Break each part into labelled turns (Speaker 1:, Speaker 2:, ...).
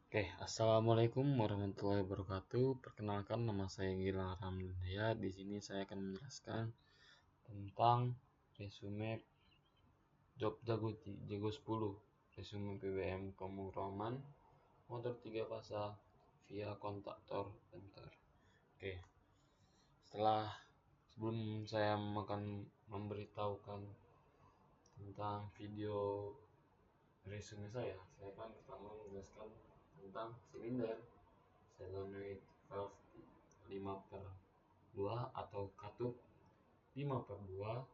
Speaker 1: Assalamualaikum warahmatullahi wabarakatuh. Perkenalkan, nama saya Gilang Ramdaya. Di sini saya akan menjelaskan tentang resume job Jago 10, resume PBM pemrograman motor 3 fasa via kontaktor enter. Sebelum saya akan memberitahukan tentang video resume saya akan pertama menjelaskan tentang silinder solenoid valve 5/2 atau katup 5/2,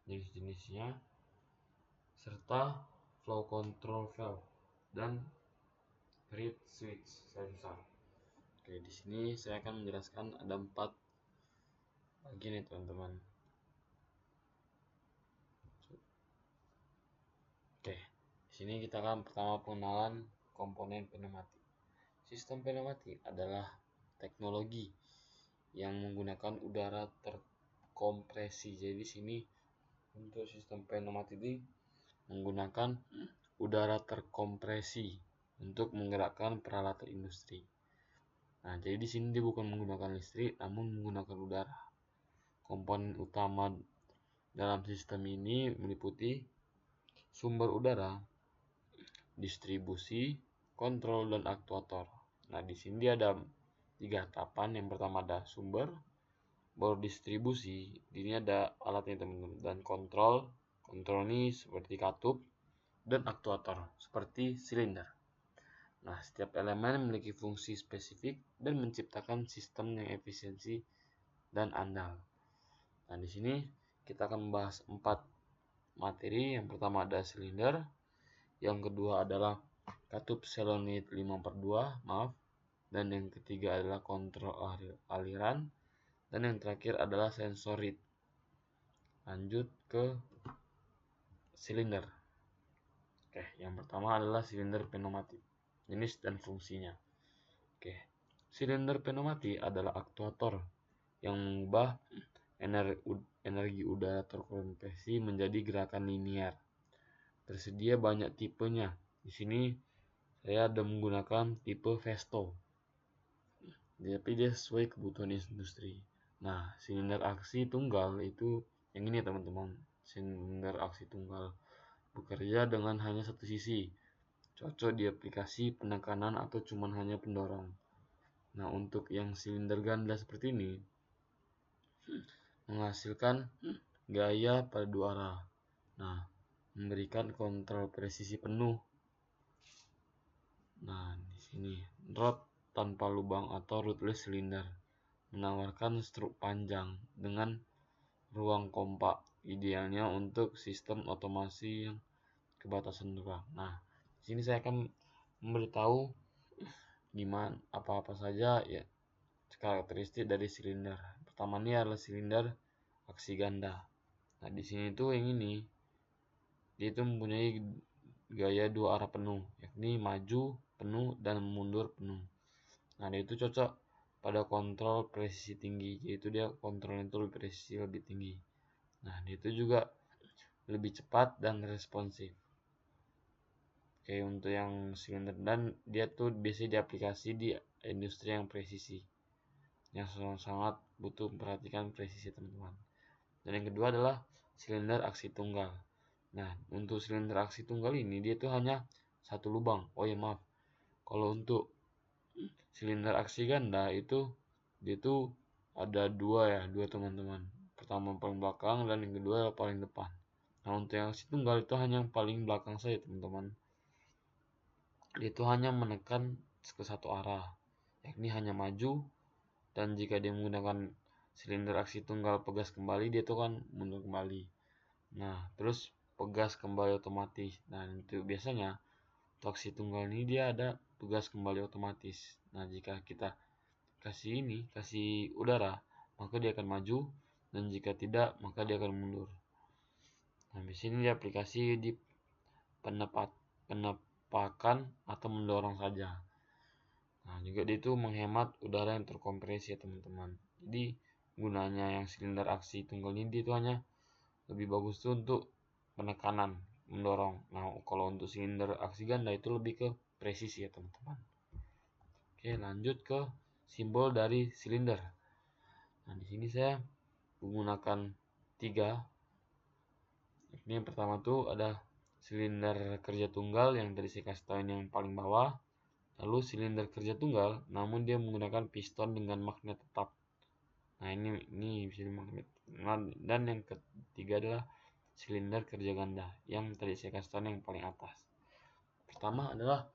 Speaker 1: jenis-jenisnya, serta flow control valve dan reed switch sensor. Di sini saya akan menjelaskan ada 4 bagian nih teman-teman. Di sini kita akan pertama pengenalan komponen pneumatik. Sistem pneumatik adalah teknologi yang menggunakan udara terkompresi. Jadi di sini untuk sistem pneumatik ini menggunakan udara terkompresi untuk menggerakkan peralatan industri. Nah, jadi di sini dia bukan menggunakan listrik, namun menggunakan udara. Komponen utama dalam sistem ini meliputi sumber udara, distribusi, kontrol, dan aktuator. Nah, di sini ada 3 tahapan. Yang pertama ada sumber, baru distribusi. Ini ada alatnya teman-teman, dan kontrol. Kontrol ini seperti katup, dan aktuator seperti silinder. Nah, setiap elemen memiliki fungsi spesifik dan menciptakan sistem yang efisiensi dan andal. Nah, di sini kita akan membahas 4 materi. Yang pertama ada silinder, yang kedua adalah katup solenoid 5/2, dan yang ketiga adalah kontrol aliran, dan yang terakhir adalah sensor reed. Lanjut ke silinder. Yang pertama adalah silinder pneumatik, jenis dan fungsinya. Silinder pneumatik adalah aktuator yang mengubah energi udara terkompresi menjadi gerakan linear. Tersedia banyak tipenya. Di sini saya ada menggunakan tipe Vesto, tapi dia sesuai kebutuhan industri. Nah, silinder aksi tunggal itu yang ini teman-teman. Silinder aksi tunggal bekerja dengan hanya satu sisi, cocok di aplikasi penekanan atau cuman hanya pendorong. Nah, untuk yang silinder ganda seperti ini menghasilkan gaya pada 2 arah. Nah, memberikan kontrol presisi penuh. Nah, di sini rod tanpa lubang atau rootless cylinder menawarkan struk panjang dengan ruang kompak, idealnya untuk sistem otomasi yang kebatasan ruang. Nah, di sini saya akan memberitahu gimana apa-apa saja ya karakteristik dari silinder. Pertama ini adalah silinder aksi ganda. Nah, di sini tuh yang ini dia itu mempunyai gaya 2 arah penuh, yakni maju penuh dan mundur penuh. Nah, dia itu cocok pada kontrol presisi tinggi, yaitu dia kontrolnya itu presisi lebih tinggi. Nah, dia itu juga lebih cepat dan responsif. Untuk yang silinder, dan dia tuh biasanya diaplikasi di industri yang presisi, yang sangat butuh memperhatikan presisi teman-teman. Dan yang kedua adalah silinder aksi tunggal. Nah, untuk silinder aksi tunggal ini dia tuh hanya satu lubang. Kalau untuk silinder aksi ganda itu dia tuh ada dua teman-teman. Pertama paling belakang dan yang kedua paling depan. Nah, untuk yang aksi tunggal itu hanya yang paling belakang saja teman-teman. Dia itu hanya menekan ke satu arah, yakni hanya maju, dan jika dia menggunakan silinder aksi tunggal pegas kembali, dia itu kan mundur kembali. Nah, terus pegas kembali otomatis. Nah, itu biasanya untuk aksi tunggal ini dia ada pegas kembali otomatis. Nah, jika kita kasih udara, maka dia akan maju, dan jika tidak, maka dia akan mundur. Nah, di sini dia aplikasi di penepakan atau mendorong saja. Nah, juga dia itu menghemat udara yang terkompresi ya teman-teman. Jadi gunanya yang silinder aksi tunggal ini itu hanya lebih bagus tuh untuk penekanan, mendorong. Nah, kalau untuk silinder aksi ganda itu lebih ke presisi ya teman-teman. Oke, lanjut ke simbol dari silinder. Nah, di sini saya menggunakan 3. Ini yang pertama tuh ada silinder kerja tunggal yang tadi saya kasih tahu yang paling bawah. Lalu silinder kerja tunggal, namun dia menggunakan piston dengan magnet tetap. Nah, ini bisa dimagnet. Nah, dan yang ketiga adalah silinder kerja ganda yang tadi saya kasih tahu yang paling atas. Pertama adalah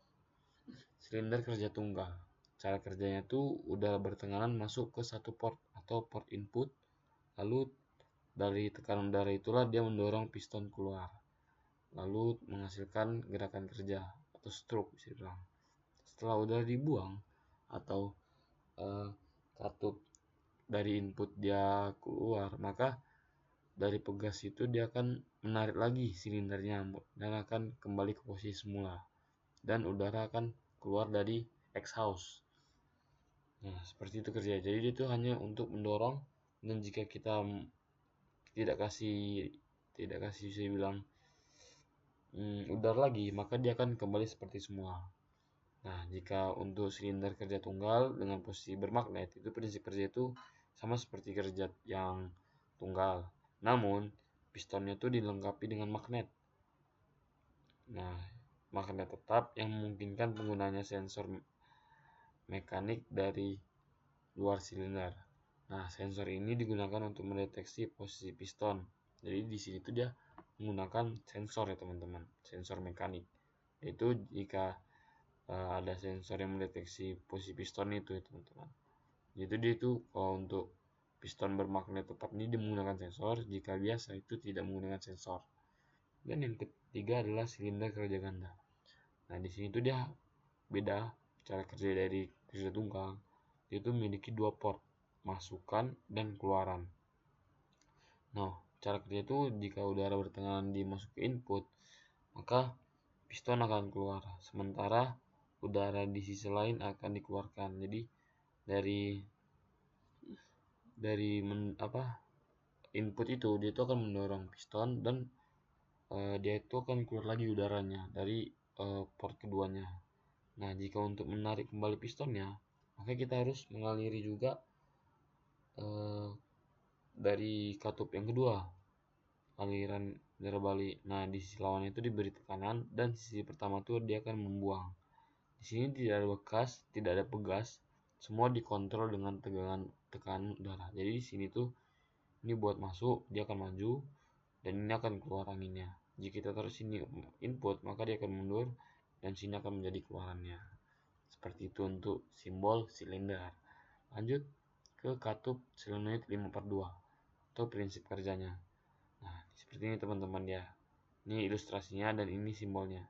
Speaker 1: silinder kerja tunggal. Cara kerjanya tuh udara bertekanan masuk ke satu port atau port input, lalu dari tekanan udara itulah dia mendorong piston keluar, lalu menghasilkan gerakan kerja atau stroke bisa dibilang. Setelah udara dibuang atau katup dari input dia keluar, maka dari pegas itu dia akan menarik lagi silindernya dan akan kembali ke posisi semula, dan udara akan keluar dari exhaust. Nah, seperti itu kerja. Jadi itu hanya untuk mendorong, dan jika kita tidak kasih saya bilang udara lagi, maka dia akan kembali seperti semula. Nah, jika untuk silinder kerja tunggal dengan posisi bermagnet, itu prinsip kerja itu sama seperti kerja yang tunggal. Namun, pistonnya itu dilengkapi dengan magnet. Nah, magnet tetap yang memungkinkan penggunanya sensor mekanik dari luar silinder. Nah, sensor ini digunakan untuk mendeteksi posisi piston. Jadi di sini tuh dia menggunakan sensor ya teman-teman, sensor mekanik. Yaitu jika ada sensor yang mendeteksi posisi piston itu ya teman-teman. Jadi dia itu kalau untuk piston bermagnet tetap ini dia menggunakan sensor, jika biasa itu tidak menggunakan sensor. Dan yang ketiga adalah silinder kerja ganda. Nah, di sini tuh dia beda cara kerja dari kerja tunggal. Dia itu memiliki 2 port, masukan dan keluaran. Nah, cara kerja itu jika udara bertekanan dimasuk ke input, maka piston akan keluar, sementara udara di sisi lain akan dikeluarkan. Jadi dari input itu dia itu akan mendorong piston, dan dia itu akan keluar lagi udaranya dari port keduanya. Nah, jika untuk menarik kembali pistonnya, maka kita harus mengaliri juga dari katup yang kedua, aliran udara balik. Nah, di sisi lawan itu diberi tekanan, dan sisi pertama itu dia akan membuang. Di sini tidak ada bekas, tidak ada pegas, semua dikontrol dengan tekanan udara. Jadi di sini tuh ini buat masuk dia akan maju, dan ini akan keluar anginnya. Jika kita taruh sini input, maka dia akan mundur, dan sini akan menjadi keluarannya. Seperti itu untuk simbol silinder. Lanjut ke katup solenoid 5/2 atau prinsip kerjanya. Nah, seperti ini teman-teman ya. Ini ilustrasinya dan ini simbolnya.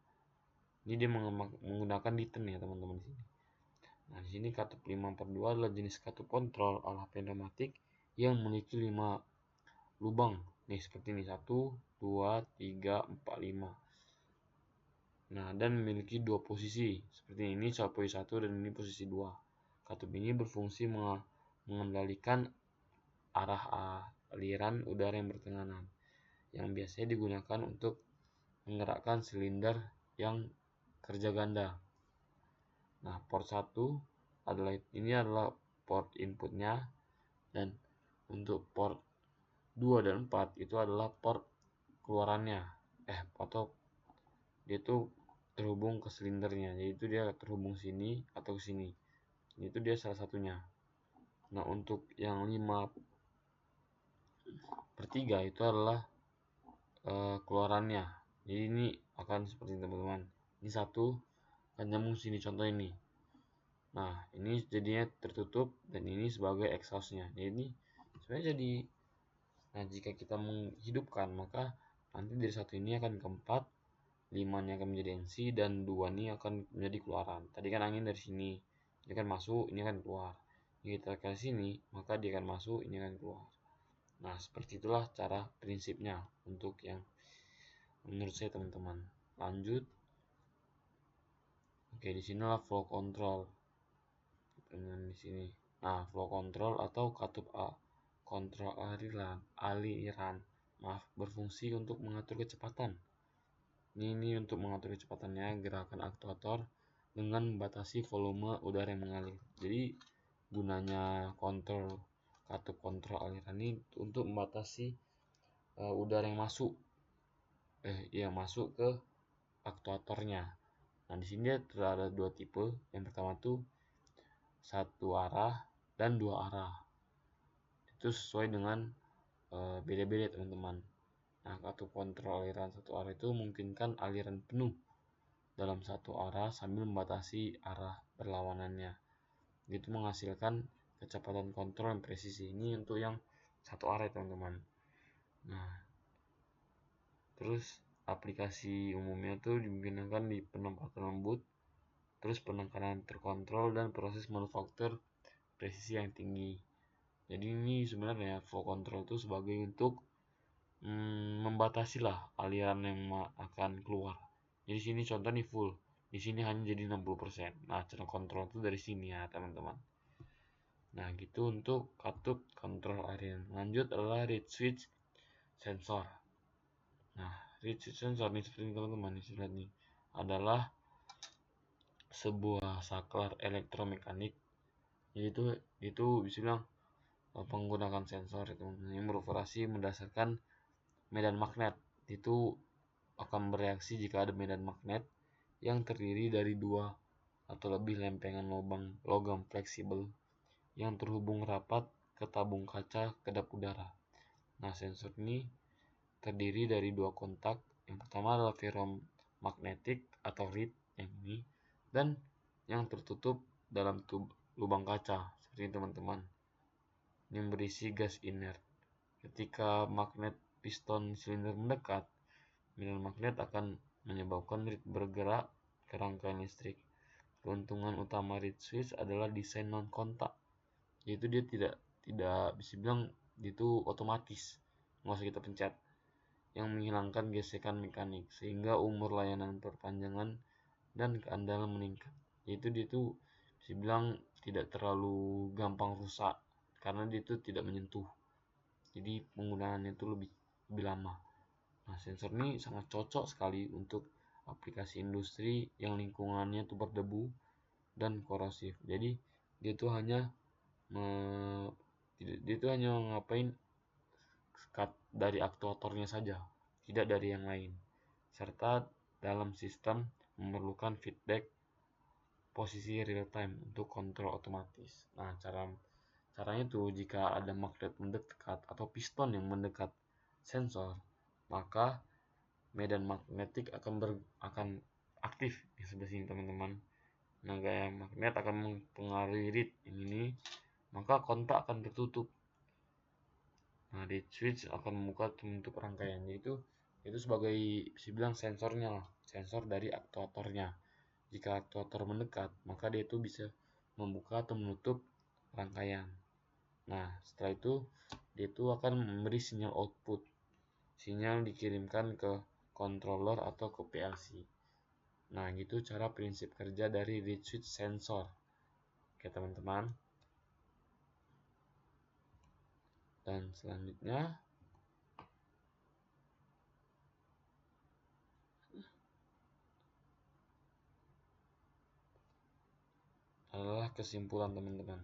Speaker 1: Ini dia menggunakan Diten ya teman-teman di sini. Nah, di sini katup 5/2 adalah jenis katup kontrol ala pneumatik yang memiliki 5 lubang. Nih seperti ini, 1, 2, 3, 4, 5. Nah, dan memiliki 2 posisi. Seperti ini posisi 1 dan ini posisi 2. Katup ini berfungsi mengendalikan arah aliran udara yang bertekanan, yang biasanya digunakan untuk menggerakkan silinder yang kerja ganda. Nah, port 1 adalah port inputnya, dan untuk port 2 dan 4 itu adalah port keluarannya. Atau dia tuh terhubung ke silindernya, yaitu dia terhubung sini atau sini. Itu dia salah satunya. Nah, untuk yang 5/3 itu adalah keluarannya. Jadi ini akan seperti ini teman-teman. Ini satu akan nyambung sini, contoh ini. Nah, ini jadinya tertutup, dan ini sebagai exhaustnya. Jadi ini sebenarnya jadi, nah jika kita menghidupkan, maka nanti dari satu ini akan ke 4, 5-nya akan menjadi NC, dan 2 ini akan menjadi keluaran. Tadi kan angin dari sini, ini akan masuk, ini akan keluar. Jika kita ke sini, maka dia akan masuk, ini akan keluar. Nah, seperti itulah cara prinsipnya untuk yang menurut saya teman-teman. Lanjut. Oke, di sinilah flow control. Dengan di sini. Nah, flow control atau katup kontrol aliran berfungsi untuk mengatur kecepatan. Ini untuk mengatur kecepatannya, gerakan aktuator dengan membatasi volume udara yang mengalir. Jadi gunanya katup kontrol aliran ini untuk membatasi udara yang masuk ke aktuatornya. Nah, di sini ada dua tipe. Yang pertama tuh satu arah dan dua arah. Itu sesuai dengan beda-beda teman-teman. Nah, katup kontrol aliran satu arah itu memungkinkan aliran penuh dalam satu arah sambil membatasi arah berlawanannya. Itu menghasilkan kecepatan kontrol yang presisi. Ini untuk yang satu arah teman-teman. Nah, terus aplikasi umumnya tuh digunakan di penempatan lembut, terus penekanan terkontrol dan proses manufaktur presisi yang tinggi. Jadi ini sebenarnya flow control itu sebagai untuk membatasi lah aliran yang akan keluar. Jadi sini contoh nih full, di sini hanya jadi 60%. Nah, cara kontrol itu dari sini ya teman-teman. Nah, gitu untuk katup kontrol aliran. Lanjut adalah reed switch sensor. Nah, reed switch sensor nih seperti teman-teman lihat nih adalah sebuah saklar elektromekanik. Jadi itu bisa bilang menggunakan sensor itu yang beroperasi berdasarkan medan magnet. Itu akan bereaksi jika ada medan magnet yang terdiri dari dua atau lebih lempengan logam fleksibel yang terhubung rapat ke tabung kaca kedap udara. Nah, sensor ini terdiri dari dua kontak. Yang pertama adalah ferromagnetik atau reed yang ini, dan yang tertutup dalam lubang kaca seperti ini teman-teman, yang berisi gas inert. Ketika magnet piston silinder mendekat, medan magnet akan menyebabkan reed bergerak ke rangkaian listrik. Keuntungan utama reed switch adalah desain non kontak, yaitu dia tidak bisa bilang itu otomatis, nggak usah kita pencet, yang menghilangkan gesekan mekanik sehingga umur layanan perpanjangan dan keandalan meningkat. Yaitu dia itu bisa bilang tidak terlalu gampang rusak karena dia itu tidak menyentuh, jadi penggunaannya itu lebih lama. Nah, sensor ini sangat cocok sekali untuk aplikasi industri yang lingkungannya itu berdebu dan korosif. Jadi dia itu hanya ngapain dari aktuatornya saja, tidak dari yang lain. Serta dalam sistem memerlukan feedback posisi real time untuk kontrol otomatis. Nah, caranya tuh jika ada magnet mendekat atau piston yang mendekat sensor, maka medan magnetik akan aktif di sebelah sini teman-teman. Nah, gaya magnet akan mempengaruhi reed ini, maka kontak akan tertutup. Nah, reed switch akan membuka bentuk rangkaian, yaitu sebagai bisa bilang sensornya lah, sensor dari aktuatornya. Jika aktuator mendekat, maka dia itu bisa membuka atau menutup rangkaian. Nah, setelah itu dia itu akan memberi sinyal output. Sinyal dikirimkan ke controller atau ke PLC. Nah, gitu cara prinsip kerja dari reed switch sensor. Oke, teman-teman. Dan selanjutnya adalah kesimpulan teman-teman.